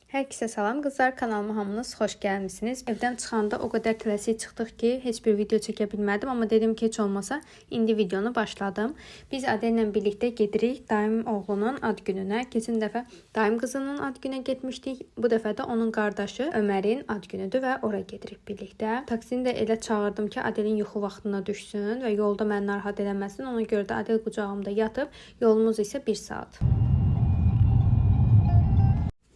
Hər kəsə salam qızlar, kanalıma hamınız xoş gəlmisiniz. Evdən çıxanda o qədər tələsik çıxdıq ki, heç bir video çəkə bilmədim, amma dedim ki, heç olmasa indi videonu başladım. Biz Adel ilə birlikdə gedirik dayım oğlunun ad gününə. Keçən dəfə dayım qızının ad gününə getmişdik. Bu dəfə də onun qardaşı Ömərin ad günüdür və ora gedirik birlikdə. Taksini də elə çağırdım ki, Adelin yuxu vaxtına düşsün və yolda məni narahat eləməsin. Ona görə də Adel qucağımda yatıb, yolumuz isə 1 saat.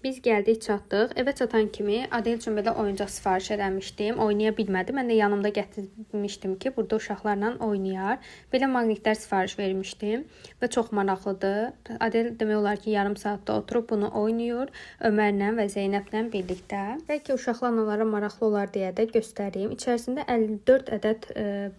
Biz gəldik, çatdıq. Evə çatan kimi Adel üçün belə oyuncaq sifariş eləmişdim. Oynaya bilmədim. Mən də yanımda gətirmişdim ki, burada uşaqlarla oynayar. Belə maqnitlər sifariş vermişdim və çox maraqlıdır. Adel demək olar ki, yarım saatda oturub bunu oynayır. Ömərlə və Zeynəblə birlikdə. Bəlkə uşaqlarla onlara maraqlı olar deyə də göstəreyim. İçərisində 54 ədəd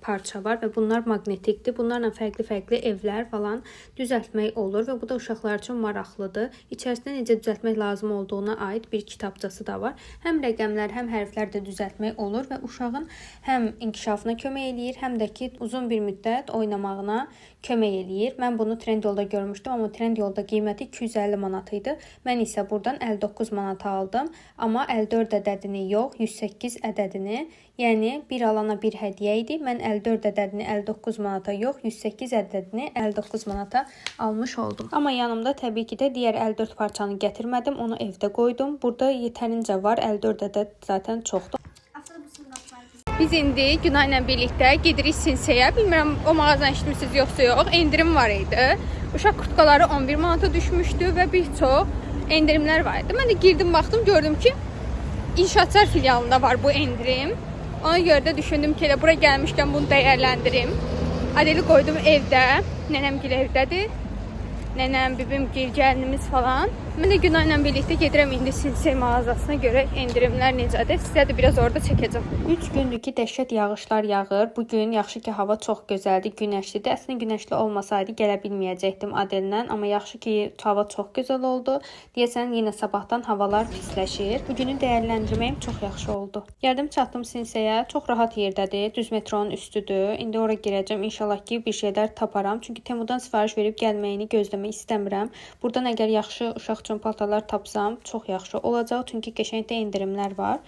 parça var və bunlar maqnetikdir. Bunlarla fərqli-fərqli evlər falan düzəltmək olur və bu da uşaqlar üçün maraqlıdır. İçərisində necə düzəltmək lazım olduğuna aid bir kitabçası da var. Həm rəqəmlər, həm hərflər də düzəltmək olur və uşağın həm inkişafına kömək eləyir, həm də ki, uzun bir müddət oynamağına kömək eləyir. Mən bunu Trendyolda görmüşdüm, amma Trendyolda qiyməti 250 manat idi. Mən isə buradan 59 manata aldım, amma 54 ədədini yox, 108 ədədini, yəni bir alana bir hədiyyə idi. Mən 54 ədədini 59 manata yox, 108 ədədini 59 manata almış oldum. Amma yanımda təbii ki də digər 54 parçanı gətirmədim, onu evdə qoydum. Burada yetərincə var, 54 ədəd zaten çoxdur. Biz indi Günay ilə birlikdə gedirik Sinseyə. Bilmirəm o mağazanı eşitmişsiniz yoxsa yox. Endirim var idi. Uşaq kurtkaları 11 manata düşmüşdü və bir çox endirimlər var idi. Mən də girdim, baxdım, gördüm ki, İnşaatçılar filialında var bu endirim. Ona görə də düşündüm ki, elə bura gəlmişkən bunu dəyərləndirim. Adeli qoydum evdə. Nənəmgil evdədir. Nənəm, bibim, gəlinimiz falan. Mən də Günay ilə birlikdə gedirəm indi Sinsey mağazasına görə endirimlər necədir. Sizə də biraz orada çəkəcəm. 3 gündür ki, dəhşət yağışlar yağır. Bugün yaxşı ki, hava çox gözəldir, günəşlidir. Əslində günəşli olmasaydı gələ bilməyəcəkdim Adellə, amma yaxşı ki, hava çox gözəl oldu. Deyəsən yenə sabahdan havalar pisləşir. Bugünü dəyərləndirməyim çox yaxşı oldu. Gəldim, çatdım Sinseyə. Çox rahat yerdədir. Düz metronun üstüdür. İndi ora girəcəm. İnşallah ki, bir şeylər taparam. Çünki Temudan sifariş verib gəlməyini gözləmək istəmirəm. Buradan əgər yaxşı uşaq üçün paltarlar tapsam çox yaxşı olacaq. Çünki qəşəngdə endirimlər var.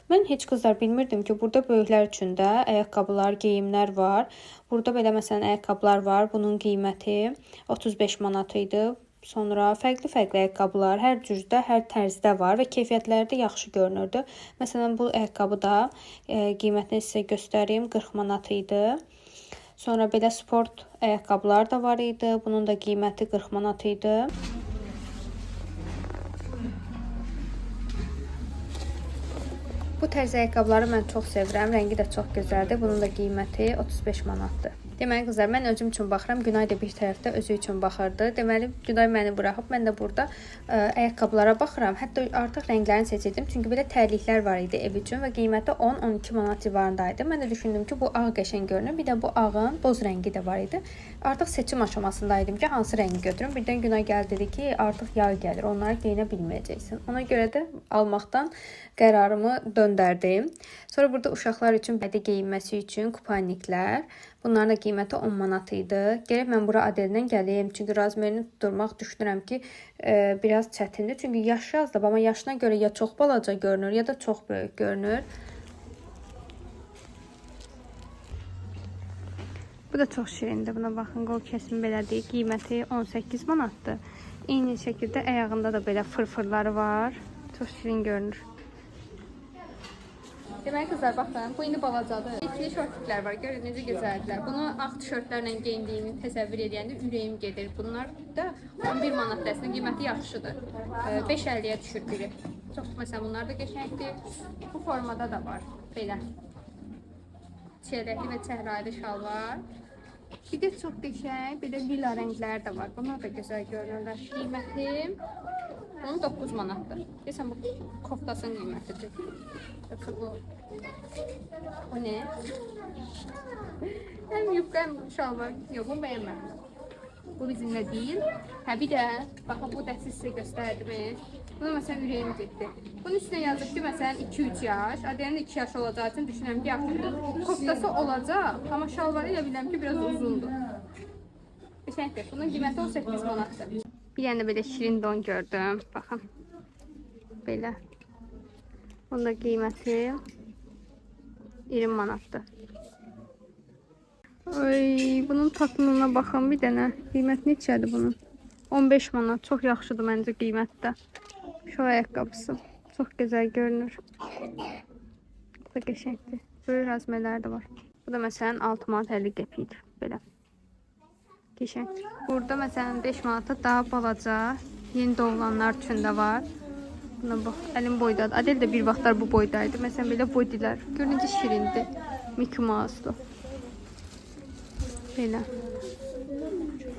Mən heç qızlar bilmirdim ki, burada böyüklər üçün də ayaqqabılar, geyimlər var. Burada belə məsələn ayaqqabılar var. Bunun qiyməti 35 manat idi. Sonra fərqli-fərqli ayaqqabılar hər cürdə, hər tərzdə var və keyfiyyətləri də yaxşı görünürdü. Məsələn, bu ayaqqabı da qiymətini sizə göstəreyim, 40 manat idi. Sonra belə sport ayaqqabılar da var idi. Bunun da qiyməti 40 manat idi. Bu tərz ayaqqabıları mən çox sevirəm. Rəngi də çox gözəldir. Bunun da qiyməti 35 manatdır. Deməli qızlar, mən özüm üçün baxıram. Günay da bir tərəfdə özü üçün baxırdı. Deməli Günay məni buraxıb, mən də burada ayaqqabılara baxıram. Hətta artıq rənglərini seçirdim. Çünki belə tərliklər var idi ev üçün və qiyməti 10-12 manat civarındaydı. Mən də düşündüm ki, bu ağ qəşəng görünür. Bir də bu ağın boz rəngi də var idi. Artıq seçim aşamasındaydım ki, hansı rəngi götürüm. Birdən Günay gəldi dedi ki, artıq yay gəlir. Onları geyinə bilməyəcəksən. Ona görə də almaqdan qərarımı döndərdim. Sonra burada uşaqlar üçün bədə geyinməsi üçün kupaniklər. Bunların da qiyməti 10 manat idi. Gəlib mən bura Adellə gələyim. Çünki razmerini tutturmaq düşünürəm ki, biraz çətindir. Çünki yaşı azdır, amma yaşına görə ya çox balaca görünür, ya da çox böyük görünür. Bu da çox şirindir. Buna baxın, qol kəsimi belədir. Qiyməti 18 manatdır. Eyni şəkildə ayağında da belə fırfırları var. Çox şirin görünür. Deməli qızlar, baxın, bu indi balacadır. İkili şortiklər var, görün necə gözəldirlər. Bunu ağ tişörtlərlə geyindiyini təsəvvür edəndə ürəyim gedir. Bunlar da 11 manat dəstən, qiyməti yaxşıdır. 5.50-yə düşür biri. Çox, məsələn, bunlar da qəşəngdir. Bu formada da var, belə. Çiyələkli və çəhraylı şalvar. Bir də çox qəşəng, belə lila rənglər də var. Bunlar da gözəl görünürlər. Qiyməti 9 manatdır. Deyəsən, bu koftasının qiymətidir. O ne? Hem yufka hem şalvar. Yok, bunu beğenmedim. Bu bizimle değil. Ha bir de bakın bu da size gösterdim. Bunu mesela ürəyim getdi. Bunun üstüne yazıb ki, məsələn 2-3 yaş. Adelin 2 yaş olacağı için düşünürəm ki, yaxşıdır. Koftası olacaq, amma şalvarı ilə biləm ki, biraz uzundur. Qəşəngdir. Bunun qiyməti 18 manatdır. Bir yana belə şirin don gördüm. Baxın. Belə. Bunun da qiyməti 20 manatdır. Ay, bunun tatlılığına baxın bir dənə. Qiymət neçədir bunun? 15 manat. Çox yaxşıdır məncə qiymətdə. Şu ayaqqabısı. Çox gözəl görünür. Bu da qəşəngdir. Böyle razmələr də var. Bu da məsələn 6 manat 50 qəpikdir. Belə. Qəşəngdir. Burada məsələn 5 manata daha balaca yeni doğulanlar üçün də var. Buna bax, əlim boydadır. Adel də bir vaxtlar bu boydaydı. Məsələn belə bodilər. Görüncə şirindir. Mickey Mouse'dur. Belə.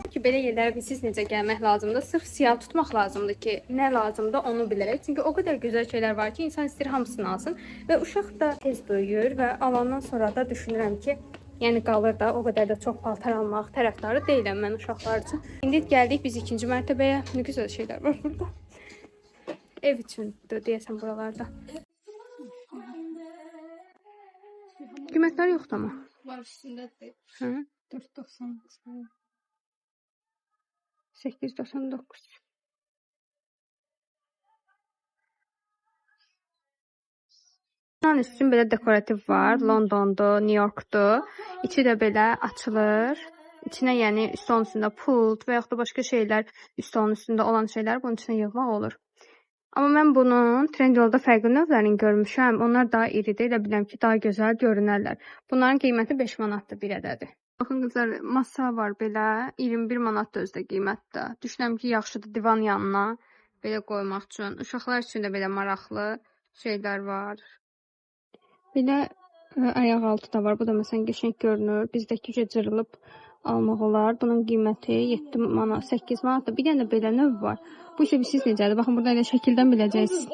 Ki belə yerlərə bilsiz necə gəlmək lazımdır. Sırf siyah tutmaq lazımdır ki, nə lazımdır onu bilərək. Çünki o qədər gözəl şeylər var ki, insan istəyir hamısını alsın və uşaq da tez böyüyür və alandan sonra da düşünürəm ki, yəni qalır da o qədər də çox paltar almaq tərəfdarı deyiləm mən uşaqlar üçün. İndi gəldik biz ikinci mərtəbəyə. Nə gözəl şeylər var burada. Ev üçündür deyəsən buralarda. Qiymətlər yoxdur ama. Var üstündədir. Hı? 4.90. 899. Bunun üstün belə dekorativ var. Londondur, New Yorkdur. İçi də belə açılır. İçinə yəni stolun üstündə pult və yaxud da başqa şeylər stolun üstündə olan şeylər bunun içinə yığmaq olur. Amma mən bunun Trendyolda fərqli növlərini görmüşəm. Onlar daha iridir. Elə bilirəm ki, daha gözəl görünərlər. Bunların qiyməti 5 manatdır bir ədədi. Baxın qızlar, masa var belə. 21 manatdır özdə qiymətdə. Düşünürəm ki, yaxşıdır divan yanına belə qoymaq üçün. Uşaqlar üçün də belə maraqlı şeylər var. Belə ayaq altı da var. Bu da məsələn qəşəng görünür. Bizdəki cırılıb almaq olar. Bunun qiyməti 7 manat, 8 manatdır. Bir dənə belə növ var. Bu isə siz necədir? Baxın burada elə şəkildən biləcəksiniz.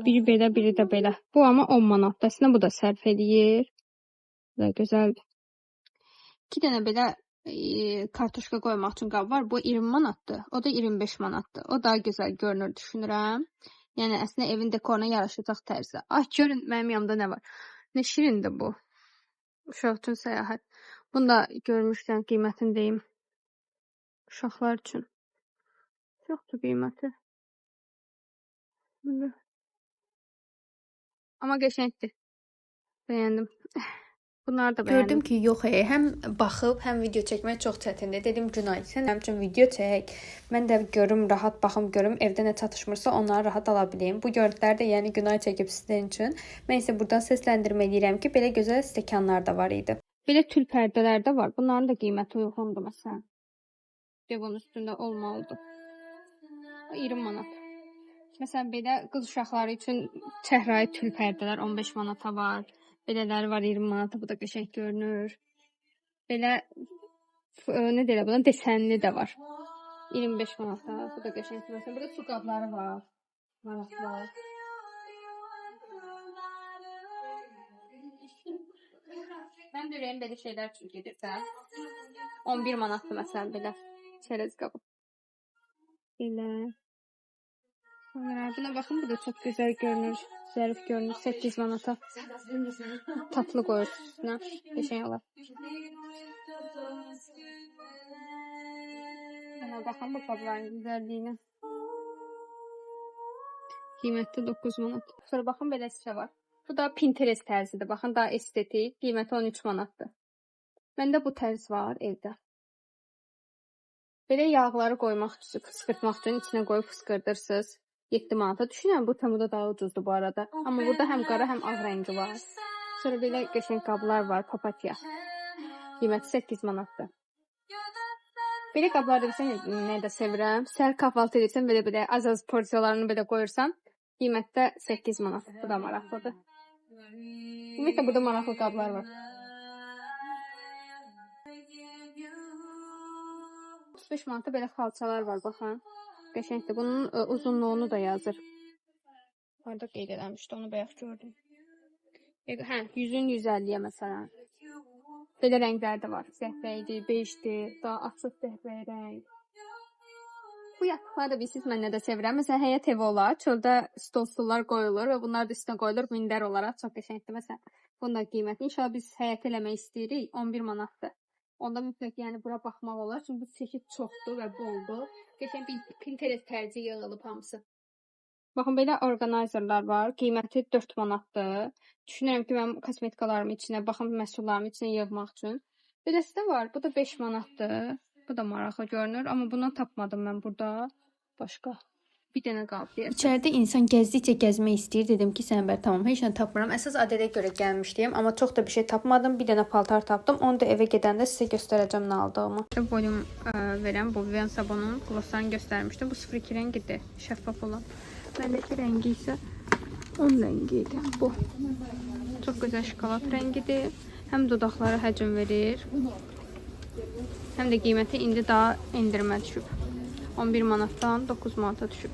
Biri belə, biri də belə. Bu amma 10 manatdır. Əslində bu da sərf eləyir. Bu da gözəldir. 2 dənə belə kartuşka qoymaq üçün qab var. Bu 20 manatdır. O da 25 manatdır. O daha gözəl görünür düşünürəm. Yəni əslində evin dekoruna yaraşacaq tərzdə. Ay görün mənim yanımda nə var. Nə şirindir bu. Uşaq üçün səyahət. Bunu da görmüşkən qiymətini deyim. Uşaqlar üçün. Çoxdur qiyməti. Amma qəşəngdir. Bəyəndim. Bunlar da bəyəndim. Gördüm ki, yox həm baxıb, həm video çəkmək çox çətindir. Dedim Günay, sən mənim üçün video çək. Mən də görüm, rahat baxım, görüm evdə nə çatışmırsa onları rahat ala bileyim. Bu görüntüləri də yəni Günay çəkib sizin üçün. Mən isə buradan səsləndirmə edirəm ki, belə gözəl stəkanlar da var idi. Belə tül pərdələr də var. Bunların da qiyməti uyğundur məsələn. Devon üstündə olmalıdır. 20 manat. Məsələn belə qız uşaqları üçün çəhrayı tül pərdələr 15 manata var. Belələri var 20 manata, bu da qəşəng görünür. Belə nə deyirlər buna, desenli də var. 25 manata, bu da qəşəng. Məsələn burada su qabları var. Maraqlı. Mən də ürəyim belə şeylər üçün gedirsəm. 11 manatdır məsələn belə çərəz qabı. Belə. Buna baxın, bu da çox gözəl görünür. Zərif görünür. 8 manata. Tatlı qoyursunuz üstünə. Qəşəng olar. Buna baxın bu qabların gözəlliyinə. Qiyməti 9 manat. Sonra baxın belə sizə var. Bu da Pinterest tərzidir. Baxın daha estetik. Qiyməti 13 manatdır. Məndə bu tərz var evdə. Belə yağları qoymaq üçün, fıskırtmaq üçün içinə qoyub fıskırdırsınız. 7 manata. Düşünürəm bu Temuda daha ucuzdur bu arada. Amma burada həm qara, həm ağ rəngi var. Sonra belə qəşəng qablar var, papatya. Qiyməti 8 manatdır. Belə qablar da bilsən nə də sevirəm. Səhər kahvaltı edirsən belə az-az porsiyalarını belə qoyursan, qiymətdə 8 manat. Bu da maraqlıdır. Ümumiyyətlə burada maraqlı qablar var. 35 manata belə xalçalar var, baxın. Qəşəngdir. Bunun uzunluğunu da yazır. Orada qeyd eləmişdi, onu bayaq gördüm. Hə, 100-ün 150-yə məsələn. Belə rənglər də var. Zəhvəyidir, bejdir, daha açıq zəhvəyi rəng. Bu yatıqları da bilsiz mən nə də sevirəm. Məsələn, həyət evi olar, çöldə stollar qoyulur və bunlar da üstünə qoyulur minder olaraq. Çox qəşəngdir. Məsələn, bunun da qiyməti inşallah biz həyət eləmək istəyirik. 11 manatdır. Onda mütləq yəni bura baxmaq olar. Çünki bu çeşid çoxdur və boldur. Qəşəng bir Pinterest tərzi yığılıb hamısı. Baxın, belə orqanayzerlər var. Qiyməti 4 manatdır. Düşünürəm ki, mənim kosmetikalarımın içinə, baxım məhsullarımın içinə yığmaq üçün. Beləsi də var. Bu da 5 manatdır. Bu da maraqlı görünür, amma bundan tapmadım mən burada. Başqa. Bir dənə qalıb deyəsən. İçəridə insan gəzdikcə gəzmək istəyir. Dedim ki, sən bər tamam, heç nə tapmıram. Əsas Adelə görə gəlmişdim, amma çox da bir şey tapmadım. Bir dənə paltar tapdım. Onu da evə gedəndə sizə göstərəcəm nə aldığımı. Volüm verən bu Vivian sabunun glosslarını göstərmişdim. Bu 02 rəngidir, şəffaf olan. Məndəki rəngi isə 10 rəngi idi. Bu. Çox gözəl şokolad rəngidir. Həm dodaqlara həcm verir. Həm də qiyməti indi daha endirmə düşüb. 11 manatdan 9 manata düşüb.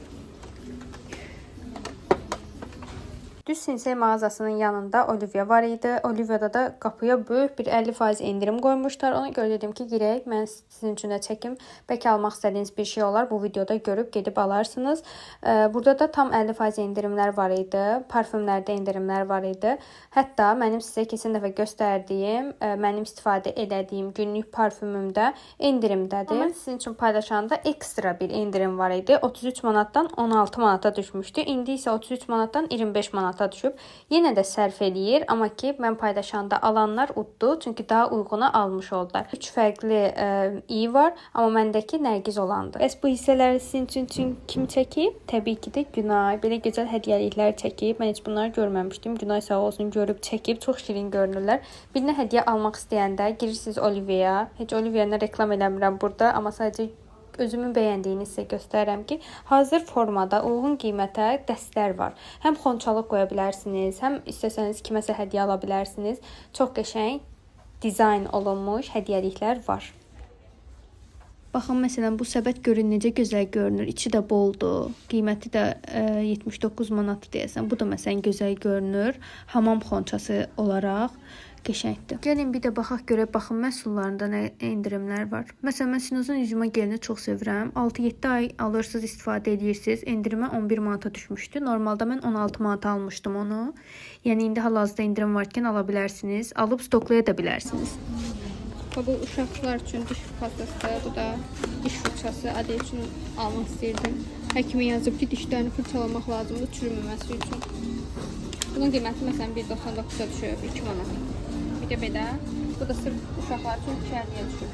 Düz Sensei mağazasının yanında Olivia var idi. Olivia'da da qapıya böyük bir 50% indirim qoymuşlar. Ona görə dedim ki, girək, mən sizin üçün də çəkim. Bəlkə almaq istədiyiniz bir şey olar. Bu videoda görüb gedib alarsınız. Burada da tam 50% indirimlər var idi. Parfümlərdə indirimlər var idi. Hətta mənim sizə keçən dəfə göstərdiyim, mənim istifadə etdiyim günlük parfümümdə endirimdədir. Amma sizin üçün paylaşanda ekstra bir indirim var idi. 33 manatdan 16 manata düşmüşdü. İndi isə 33 manatdan 25 manata düşüb. Yenə də sərf eləyir, amma ki, mən paylaşanda alanlar uddu, çünki daha uyguna almış oldular. 3 fərqli iyi var, amma məndəki nərgiz olandı. Bəs bu hissələri sizin üçün kim çəkib? Təbii ki də Günay. Belə gözəl hədiyyəliklər çəkib. Mən heç bunları görməmişdim. Günay sağ olsun görüb çəkib. Çox şirin görünürlər. Birinə hədiyyə almaq istəyəndə girirsiniz Olivia'ya. Heç Olivia'ya reklam eləmirəm burada, amma sadəcə özümün bəyəndiyini sizə göstərirəm ki, hazır formada uyğun qiymətə dəstlər var. Həm xonçalıq qoya bilərsiniz, həm istəsəniz kiməsə hədiyyə ala bilərsiniz. Çox qəşəng dizayn olunmuş hədiyyəliklər var. Baxın, məsələn, bu səbət görün necə gözəl görünür. İçi də boldur. Qiyməti də 79 manat deyəsən. Bu da məsələn gözəl görünür. Hamam xonçası olaraq qəşəngdir. Gəlin bir də baxaq görək, baxın məhsullarında nə endirimlər var. Məsələn, mən Sinozun üzümə gelini çox sevirəm. 6-7 ay alırsınız, istifadə edirsiniz. Endirimə 11 manata düşmüşdü. Normalda mən 16 manata almışdım onu. Yəni indi hal-hazırda endirim varkən ala bilərsiniz. Alıb stoklaya da bilərsiniz. Bu uşaqlar üçün diş pastası, bu da diş fırçası. Adə üçün almaq istəyirdim. Həkimi yazıb ki, dişlərini fırçalamaq lazımdır çürüməməsi üçün. Bunun qiyməti məsələn 1.99-a düşüb, 2 manat. Bir də belə. Bu da sırf uşaqlar üçün 2.50-yə düşüb.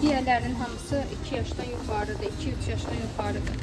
Digərlərinin hamısı 2 yaşdan yuxarıdır, 2-3 yaşdan yuxarıdır.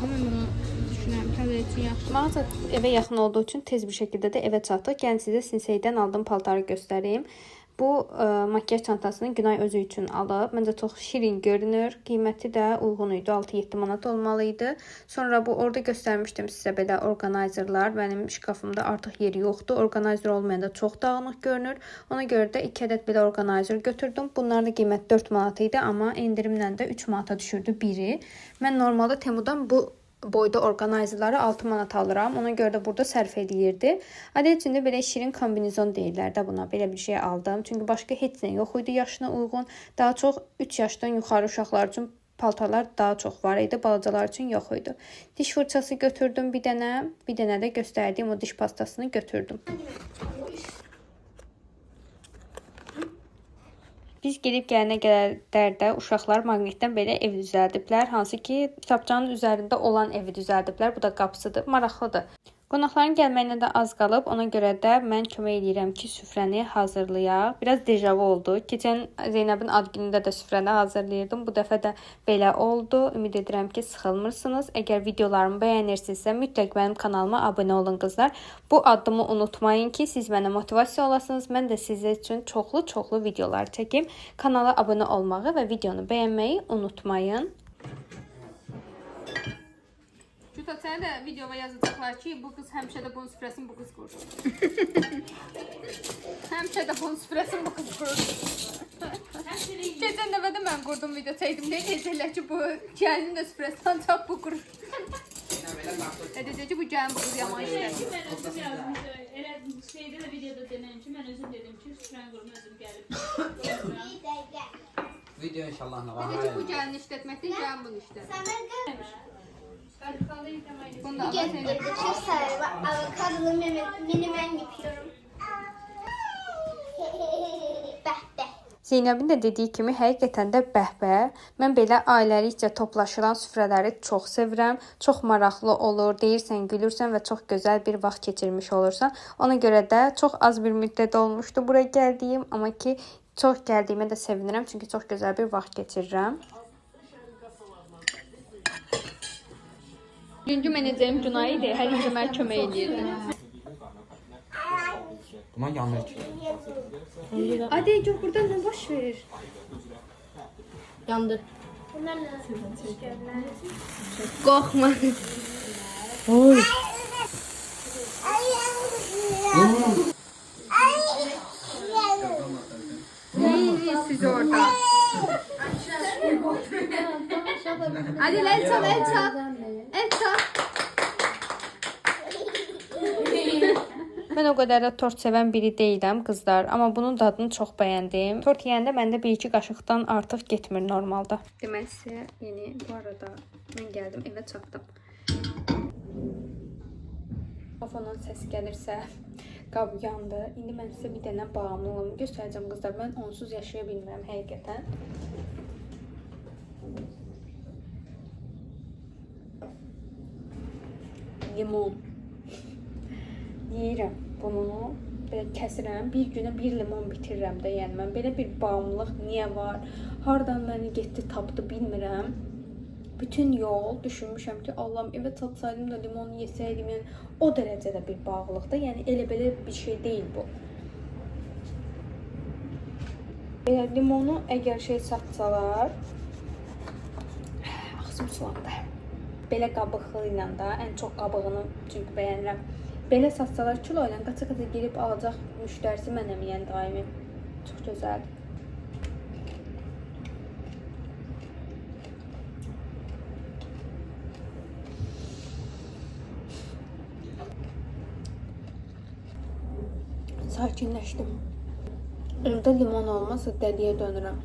Amma mən bunu düşünürəm ki, Adə üçün yaxşı. Mağaza evə yaxın olduğu üçün tez bir şəkildə də evə çatdıq. Gəlin sizə Sensei'dən aldığım paltarı göstəreyim. Bu makyaj çantasını Günay özü üçün alıb. Məncə çox şirin görünür. Qiyməti də uyğun idi. 6-7 manat olmalı idi. Sonra bu orada göstərmişdim sizə belə orqanayzerlar. Mənim şkafımda artıq yeri yoxdur. Orqanayzer olmayanda çox dağınıq görünür. Ona görə də 2 ədəd belə orqanayzer götürdüm. Bunların da qiyməti 4 manat idi, amma endirimlə də 3 manata düşürdü biri. Mən normalda Temudan bu boyda orqanayzerləri 6 manat alıram. Ona görə də burada sərf eləyirdi. Adə üçün də belə şirin kombinezon deyirlər də buna. Belə bir şey aldım. Çünki başqa heç nə yox idi yaşına uyğun. Daha çox 3 yaşdan yuxarı uşaqlar üçün paltarlar daha çox var idi. Balacalar üçün yox idi. Diş fırçası götürdüm bir dənə. Bir dənə də göstərdiyim o diş pastasını götürdüm. Biz gedib gələnə qədərdə uşaqlar maqnitdən belə ev düzəldiblər. Hansı ki, kitabçanın üzərində olan evi düzəldiblər. Bu da qapısıdır. Maraqlıdır. Qonaqların gəlməyinə də az qalıb. Ona görə də mən kömək edirəm ki, süfrəni hazırlayaq. Biraz dejavu oldu. Keçən Zeynəbin ad günündə də süfrəni hazırlayırdım. Bu dəfə də belə oldu. Ümid edirəm ki, sıxılmırsınız. Əgər videolarımı bəyənirsinizsə, mütləq mənim kanalıma abunə olun qızlar. Bu addımı unutmayın ki, siz mənə motivasiya olasınız. Mən də sizə üçün çoxlu videolar çəkim. Kanala abunə olmağı və videonu bəyənməyi unutmayın. Cüta, sənə də videoya yazacaqlar ki, bu qız həmişə də bunun süfrəsini bu qız qurur. Həmişə də bunun süfrəsini bu qız qurur. Keçən dəfə də mən qurdum video çəkdim. Nə deyəcəklər ki, bu gəlinin də süfrəsini ancaq bu qurur. Nə deyəcək ki, bu gəlin bu qız yaman işlər. Mən özüm yazmışım. Elə şeydə də videoda deməyim ki, mən özüm dedim ki, süfrəni qurma özüm gəlib. Video inşallah nə var. Dedi ki, bu gəlini işlətmək deyil, gəlin bunu işlət. Bunu da Çok sarı avokadolu menemen yapıyorum. Beh beh. Zeynəbin də dediyi kimi həqiqətən də bəhbə. Mən belə ailəlikcə toplaşılan süfrələri çox sevirəm. Çox maraqlı olur. Deyirsən, gülürsən və çox gözəl bir vaxt keçirmiş olursan. Ona görə də çox az bir müddət olmuşdu bura gəldiyim, amma ki çox gəldiyimə də sevinirəm çünki çox gözəl bir vaxt keçirirəm. Birinci menecerim Günay idi. Hər gün mənə kömək edirdi. Buna yanır ki. Adey gör burada nə baş verir? Yandı. Qorxma. Siz orada. Hadi el çal, el çal. El çal. Mən o qədər də tort sevən biri deyiləm qızlar, amma bunun dadını çox bəyəndim. Tort yeyəndə məndə 1-2 qaşıqdan artıq getmir normalda. Demək sizə, yəni bu arada mən gəldim, evə çatdım. Telefonun səsi gəlirsə, qab yandı. İndi mən sizə bir dənə bağımlılığımı göstərəcəm qızlar. Mən onsuz yaşaya bilmirəm həqiqətən. Limon. Yeyirəm bunu, belə kəsirəm, bir günə bir limon bitirirəm də, yəni mən belə bir bağımlılıq niyə var, hardan məni getdi, tapdı bilmirəm. Bütün yol düşünmüşəm ki, Allahım evə çatsaydım da limonu yesəydim, yəni o dərəcədə bir bağlılıqda, yəni elə-belə bir şey deyil bu. Limonu əgər şey satsalar, ağzım sulandı. Belə qabıqlı ilə də, ən çox qabığını çünki bəyənirəm. Belə satsalar kilo ilə qaça-qaça girib alacaq müştərisi mənəm, yəni daimi. Çox gözəldir. Sakinləşdim. Evdə limon olmasa dəliyə dönürəm.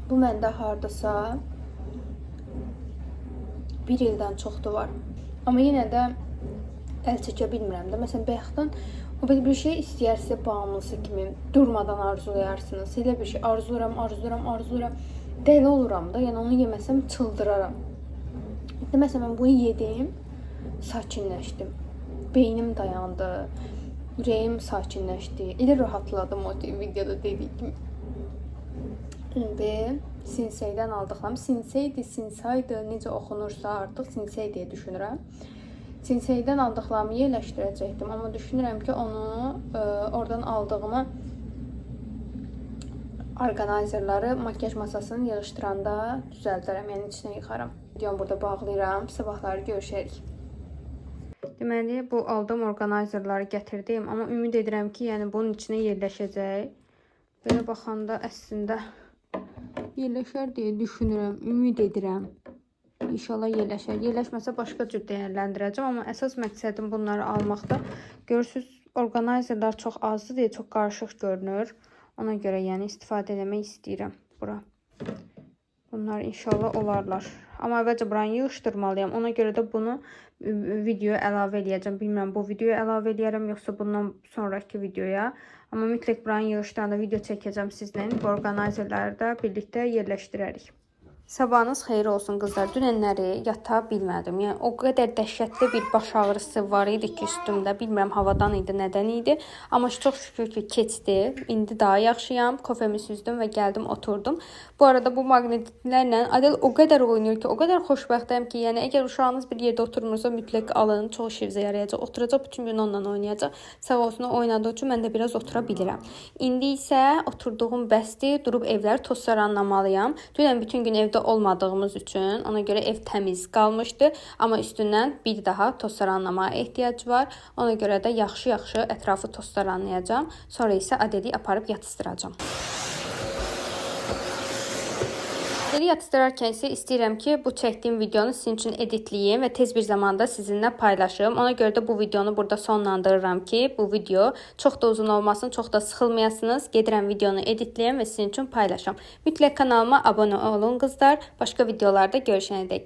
Bu məndə hardasa 1 ildən çoxdur var. Amma yenə də əl çəkə bilmirəm də. Məsələn, bayaqdan o bir şey istəyərsə bağımlısı kimi durmadan arzulayarsınız. Elə bir şey arzulayıram. Dəli oluram da. Yəni onu yeməsəm çıldıraram. İndi məsələn mən bunu yedim, sakinləşdim. Beynim dayandı. Ürəyim sakinləşdi. Elə rahatladım o videoda dediyim. İndi Sinseydən aldıqlarım. Sinsaydı, necə oxunursa artıq Sinsey deyə düşünürəm. Sinseydən aldıqlarımı yerləşdirəcəkdim, amma düşünürəm ki, onu oradan aldığımı orqanayzerləri makyaj masasını yığışdıranda düzəldərəm, yəni içinə yıxaram. Videomu burada bağlayıram, sabahları görüşərik. Deməli, bu aldığım orqanayzerləri gətirdim, amma ümid edirəm ki, yəni bunun içinə yerləşəcək. Belə baxanda əslində yerləşər deyə düşünürəm, ümid edirəm. İnşallah yerləşər. Yerləşməsə başqa cür dəyərləndirəcəm, amma əsas məqsədim bunları almaqda. Görürsünüz, orqanayzerlər çox azdır deyə çox qarışıq görünür. Ona görə yəni istifadə etmək istəyirəm bura. Bunlar inşallah olarlar. Amma əvvəlcə buranı yığışdırmalıyam. Ona görə də bunu videoya əlavə edəcəm. Bilmirəm, bu videoya əlavə edərəm, yoxsa bundan sonraki videoya. Amma mütləq buranı yığışdıranda video çəkəcəm sizlə. Bu orqanayzerləri də birlikdə yerləşdirərik. Sabahınız xeyir olsun qızlar. Dünənləri yata bilmədim. Yəni o qədər dəhşətli bir baş ağrısı var idi ki üstümdə. Bilmirəm havadan idi, nədən idi. Amma çox şükür ki keçdi. İndi daha yaxşıyam. Kofemi süzdüm və gəldim oturdum. Bu arada bu maqnitlərlə Adel o qədər oynayır ki, o qədər xoşbəxtəm ki, yəni əgər uşağınız bir yerdə oturmursa mütləq alın. Çox işinizə yarayacaq. Oturacaq bütün gün onunla oynayacaq. Sağ olsun oynadığı üçün mən də biraz otura bilirəm. İndi isə oturduğum bəsdir. Durub evləri tozsaranlamalıyam. Dünən bütün gün evdə olmadığımız üçün ona görə ev təmiz qalmışdı, amma üstündən bir daha tozsaranlamaya ehtiyac var. Ona görə də yaxşı-yaxşı ətrafı tozsaranlayacağam. Sonra isə Adeli aparıb yatızdıracağam. Adeli yatızdırarkən isə istəyirəm ki, bu çəkdiyim videonu sizin üçün editləyim və tez bir zamanda sizinlə paylaşım. Ona görə də bu videonu burada sonlandırıram ki, bu video çox da uzun olmasın, çox da sıxılmayasınız. Gedirəm videonu editləyim və sizin üçün paylaşım. Mütləq kanalıma abunə olun qızlar. Başqa videolarda görüşənədək.